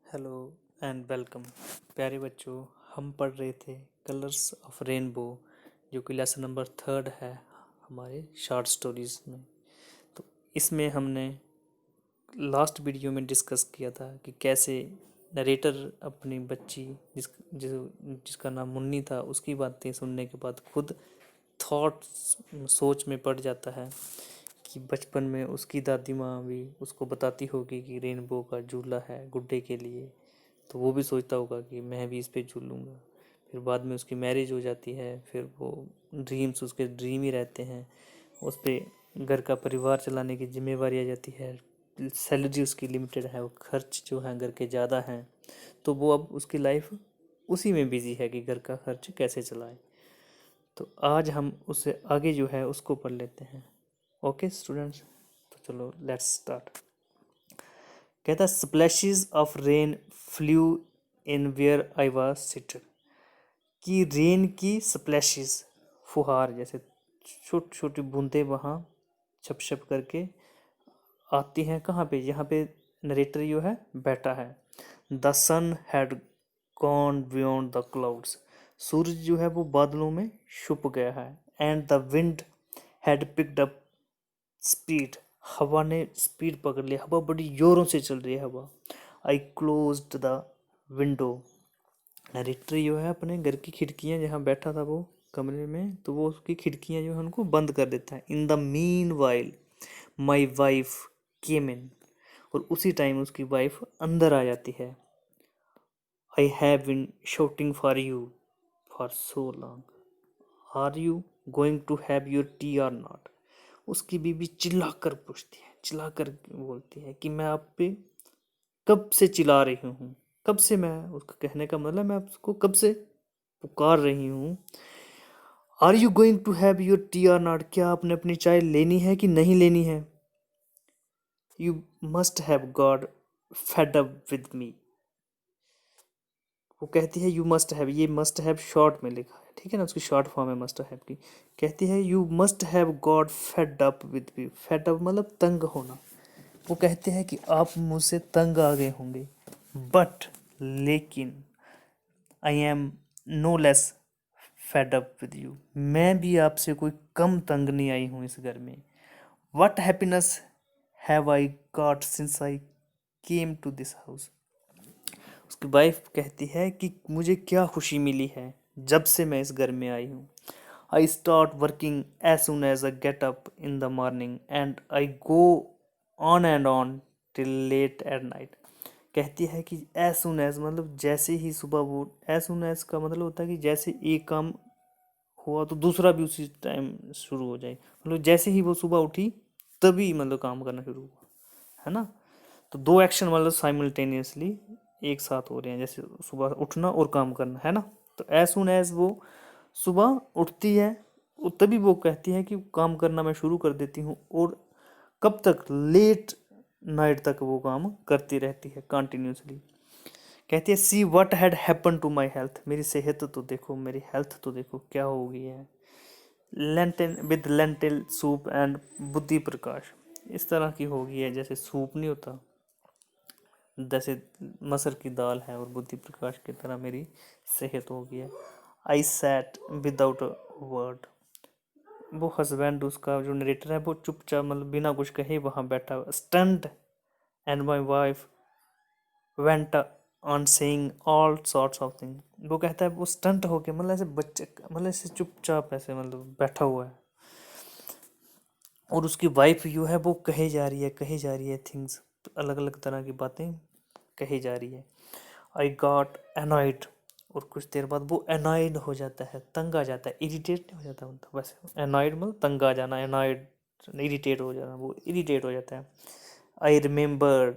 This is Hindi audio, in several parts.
Hello and welcome. प्यारे बच्चों, हम पढ़ रहे थे कलर्स ऑफ रेनबो, जो कि लेसन नंबर 3 है हमारे शॉर्ट स्टोरीज में। तो इसमें हमने लास्ट वीडियो में डिस्कस किया था कि कैसे नरेटर अपनी बच्ची जिसका नाम मुन्नी था उसकी बातें सुनने के बाद खुद थॉट्स सोच में पड़ जाता है कि बचपन में उसकी दादी माँ भी उसको बताती होगी कि रेनबो का झूला है गुड्डे के लिए, तो वो भी सोचता होगा कि मैं भी इस पे झूलूंगा। फिर बाद में उसकी मैरिज हो जाती है, फिर वो ड्रीम्स उसके ड्रीम ही रहते हैं, उस पे घर का परिवार चलाने की जिम्मेवारी आ जाती है, सैलरी उसकी लिमिटेड है, वो खर्च जो है घर के ज़्यादा हैं, तो वो अब उसकी लाइफ उसी में बिजी है कि घर का खर्च कैसे चलाए। तो आज हम उससे आगे जो है उसको पढ़ लेते हैं। ओके स्टूडेंट्स, तो चलो लेट्स स्टार्ट। कहता splashes of rain flew in where I was sitter, कि रेन की स्प्लैशेस फुहार जैसे छोटी छोटी बूंदें वहाँ छप छप करके आती हैं। कहाँ पे? यहाँ पे नरेटर जो है बैठा है। The sun had gone beyond the clouds, सूरज जो है वो बादलों में छुप गया है। And the wind had picked up speed, हवा ने स्पीड पकड़ लिया, हवा बड़ी जोरों से चल रही है हवा। आई क्लोज्ड द विंडो, नरेटर जो है अपने घर की खिड़कियां, जहाँ बैठा था वो कमरे में, तो वो उसकी खिड़कियां जो है उनको बंद कर देता है। In the meanwhile my wife came in, और उसी टाइम उसकी वाइफ अंदर आ जाती है। आई हैव बीन शouting for you for so long, are you going to have your tea और नॉट। उसकी बीवी चिल्लाकर पूछती है, चिल्लाकर बोलती है कि मैं आप पे कब से चिल्ला रही हूँ, कब से, मैं उसका कहने का मतलब मैं उसको कब से पुकार रही हूँ। Are you going to have your tea और नॉट, क्या आपने अपनी चाय लेनी है कि नहीं लेनी है। You must have got fade up with me, वो कहती है यू मस्ट हैव, ये मस्ट हैव शॉर्ट में लिखा है, ठीक है ना, उसकी शॉर्ट फॉर्म है मस्ट हैव की। कहती है you must have got fade up with me, fed up मतलब तंग होना। वो कहते हैं कि आप मुझसे तंग आ गए होंगे, बट लेकिन I am no less fed up with you, मैं भी आपसे कोई कम तंग नहीं आई हूँ इस घर में। What happiness have I got since I came to this house, उसकी वाइफ कहती है कि मुझे क्या खुशी मिली है जब से मैं इस घर में आई हूँ। I start working as soon as I get up in the morning and I go on till late at night. कहती है कि एज सुन एज मतलब जैसे ही सुबह वो, एज सुन एज का मतलब होता है कि जैसे एक काम हुआ तो दूसरा भी उसी टाइम शुरू हो जाए, मतलब जैसे ही वो सुबह उठी तभी मतलब काम करना शुरू हुआ, है ना। तो दो एक्शन मतलब साइमल्टेनियसली एक साथ हो रहे हैं, जैसे सुबह उठना और काम करना, है ना। तो एज सुन एज वो सुबह उठती है तभी वो कहती है कि काम करना मैं शुरू कर देती हूँ, और कब तक? लेट नाइट तक वो काम करती रहती है कंटिन्यूसली। कहती है see what had happen to my health, मेरी सेहत तो देखो, मेरी हेल्थ तो देखो क्या हो गई है। Lentil with lentil soup and बुद्धि प्रकाश, इस तरह की हो गई है जैसे सूप नहीं होता, जैसे मसर की दाल है, और बुद्धि प्रकाश की तरह मेरी सेहत हो गई है। I sat without a word, वो हस्बैंड उसका जो नरेटर है वो चुपचाप मतलब बिना कुछ कहे वहाँ बैठा। Stunned and my wife went on saying all sorts of thing, वो कहता है वो स्टंट होके मतलब ऐसे बच्चे मतलब ऐसे चुपचाप ऐसे मतलब बैठा हुआ है, और उसकी वाइफ जो है वो कहे जा रही है, कहे जा रही है थिंग्स, अलग अलग तरह की बातें कही जा रही है। आई गॉट एनॉइड, और कुछ देर बाद वो एनॉइड हो जाता है, तंग आ जाता है, इरिटेट नहीं हो जाता मतलब, बस एनॉइड मतलब तंग आ जाना, एनॉइड इरिटेट हो जाना, वो इरिटेट हो जाता है। I remember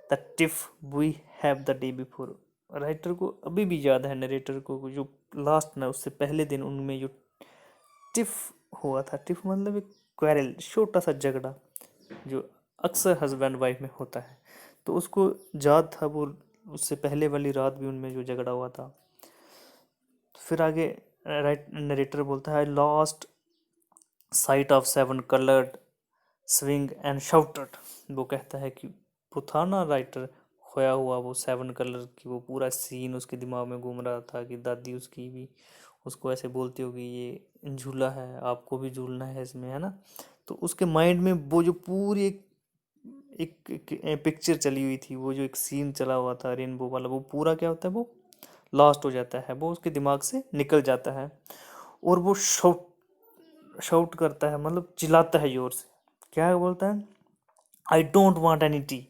the tiff we have the day before, writer को अभी भी याद है, नरेटर को, जो लास्ट ना उससे पहले दिन उनमें जो टिफ हुआ था, टिफ मतलब एक क्वेरल, छोटा सा झगड़ा जो अक्सर हस्बैंड वाइफ में होता है, तो उसको याद था वो उससे पहले वाली रात भी उनमें जो झगड़ा हुआ था। फिर आगे राइट नरेटर बोलता है I lost site of 7 coloured swing and shouted, वो कहता है कि वो था ना राइटर, खोया हुआ वो 7 कलर की वो पूरा सीन उसके दिमाग में घूम रहा था कि दादी उसकी भी उसको ऐसे बोलती होगी ये झूला है, आपको भी झूलना है इसमें, है ना। तो उसके माइंड में वो जो पूरी एक पिक्चर चली हुई थी, वो जो एक सीन चला हुआ था रेनबो वाला, वो पूरा क्या होता है, वो लॉस्ट हो जाता है, वो उसके दिमाग से निकल जाता है। और वो शाउट शाउट करता है, मतलब चिल्लाता है जोर से। क्या बोलता है, I don't want any tea,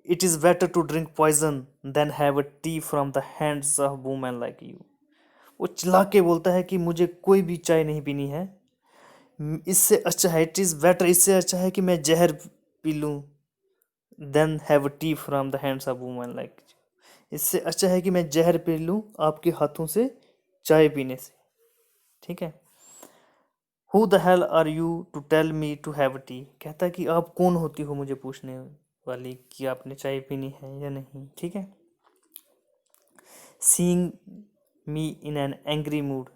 it is better to drink poison than have a tea from the hands of women like you. वो चिल्ला के बोलता है कि मुझे कोई भी चाय नहीं पीनी है, इससे अच्छा है, इट इज़ बेटर, इससे अच्छा है कि मैं जहर पी लूँ than have a tea from the hands of women like you. इससे अच्छा है कि मैं जहर पी लूँ आपके हाथों से चाय पीने से, ठीक है। Who the hell are you to tell me to have tea, कहता है कि आप कौन होती हो मुझे पूछने वाली कि आपने चाय पीनी है या नहीं, ठीक है। Seeing me in an angry mood,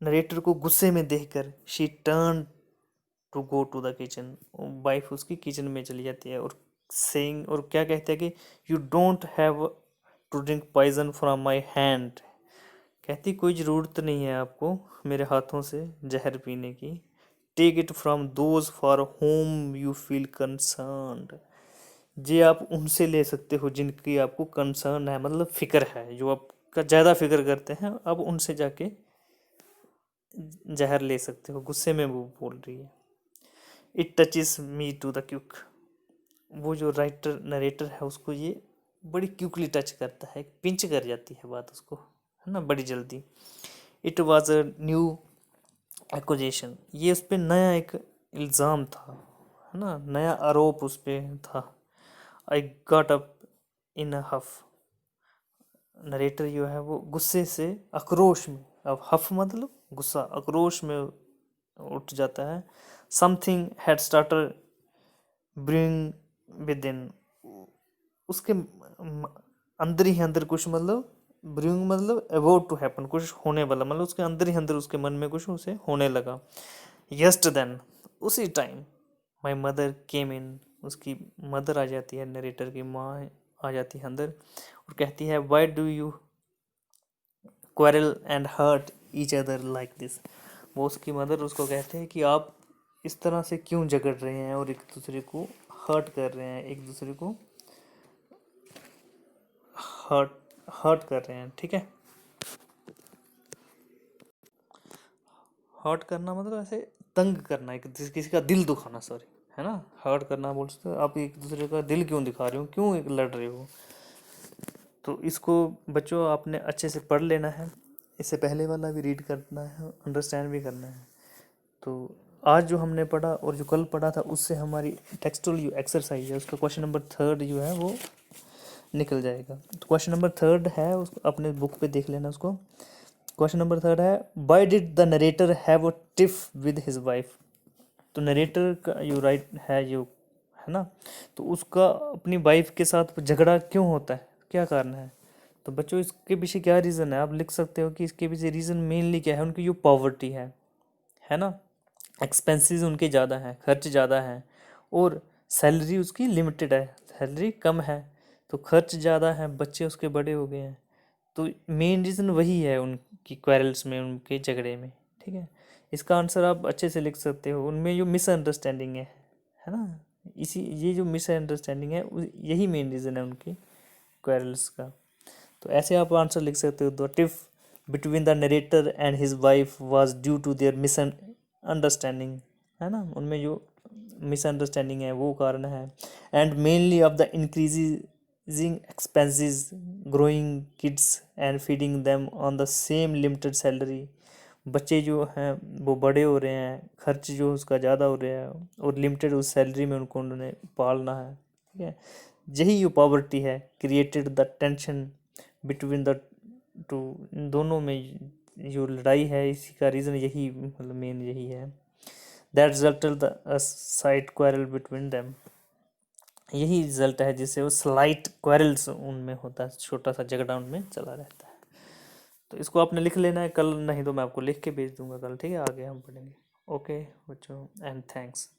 narrator को गुस्से में देखकर she turn to go to the kitchen, wife उसकी किचन में चली जाती है और सेइंग, और क्या कहते हैं कि you don't have to drink poison from my hand, कहती कोई ज़रूरत नहीं है आपको मेरे हाथों से जहर पीने की, take it from those for whom you feel concerned, जे आप उनसे ले सकते हो जिनकी आपको कंसर्न है, मतलब फिक्र है, जो आपका ज़्यादा फिक्र करते हैं, अब उनसे जाके जहर ले सकते हो, गुस्से में वो बोल रही है। It touches me to the quick, वो जो राइटर नरेटर है उसको ये बड़ी क्विकली टच करता है, पिंच कर जाती है बात उसको, है ना, बड़ी जल्दी। It was a new acquisition, ये उस पर नया एक इल्ज़ाम था, है ना, नया आरोप उस पर था। I got up in a huff, narrator जो है वो गुस्से से आक्रोश में, अब हफ मतलब गुस्सा, आक्रोश में उठ जाता है। Something had started bring with in, उसके अंदर ही अंदर कुछ, मतलब ब्रिंग मतलब अबाउट टू हैपन, कुछ होने वाला, मतलब उसके अंदर ही अंदर उसके मन में कुछ उसे होने लगा। यस्ट देन, उसी टाइम माई मदर केम इन, उसकी मदर आ जाती है, नरेटर की माँ आ जाती है अंदर और कहती है why do you quarrel and hurt each other like this, वो उसकी मदर उसको कहते हैं कि आप इस तरह से क्यों झगड़ रहे हैं और एक दूसरे को हर्ट कर रहे हैं, एक दूसरे को हर्ट हर्ट कर रहे हैं, ठीक है। हर्ट करना मतलब ऐसे तंग करना, एक किसी का दिल दुखाना, सॉरी, है ना, हर्ट करना बोल सकते हो, आप एक दूसरे का दिल क्यों दिखा रहे हो, क्यों एक लड़ रहे हो। तो इसको बच्चों आपने अच्छे से पढ़ लेना है, इससे पहले वाला भी रीड करना है, अंडरस्टैंड भी करना है। तो आज जो हमने पढ़ा और जो कल पढ़ा था उससे हमारी टेक्सटुअल जो एक्सरसाइज है उसका क्वेश्चन नंबर 3 जो है वो निकल जाएगा। तो क्वेश्चन नंबर 3 है, उसको अपने बुक पे देख लेना उसको। क्वेश्चन नंबर 3 है, why did the narrator have a tiff with his wife, तो नरेटर का जो राइट है जो, है ना, तो उसका अपनी वाइफ के साथ झगड़ा क्यों होता है, क्या कारण है। तो बच्चों इसके पीछे क्या रीज़न है, आप लिख सकते हो कि इसके पीछे रीज़न मेनली क्या है, उनकी जो पॉवर्टी है ना, एक्सपेंसेस उनके ज़्यादा हैं, खर्च ज़्यादा हैं, और सैलरी उसकी लिमिटेड है, सैलरी कम है, तो खर्च ज़्यादा है, बच्चे उसके बड़े हो गए हैं, तो मेन रीज़न वही है उनकी क्वेरल्स में, उनके झगड़े में, ठीक है। इसका आंसर आप अच्छे से लिख सकते हो, उनमें जो मिसअंडरस्टैंडिंग है ना, इसी ये जो मिसअंडरस्टैंडिंग है यही मेन रीज़न है उनकी क्वेरल्स का। तो ऐसे आप आंसर लिख सकते हो, the tiff between the narrator and his wife was due to their misunderstanding, है ना, उनमें जो मिसअंडरस्टैंडिंग है वो कारण है। And mainly of the increasing expenses, growing kids and feeding them on the same limited salary, बच्चे जो हैं वो बड़े हो रहे हैं, खर्च जो उसका ज़्यादा हो रहा है और लिमिटेड उस सैलरी में उनको उन्होंने पालना है, ठीक है। यही जो पॉवर्टी है created the tension between the two, इन दोनों में जो लड़ाई है इसी का रीज़न यही, मतलब मेन यही है। That resulted the site quarrel between them, यही रिजल्ट है जिससे वो स्लाइट क्वारल्स उनमें होता है, छोटा सा झगड़ा उनमें चला रहता है। तो इसको आपने लिख लेना है कल, नहीं तो मैं आपको लिख के भेज दूंगा कल, ठीक है, आगे हम पढ़ेंगे। ओके बच्चों, एंड थैंक्स।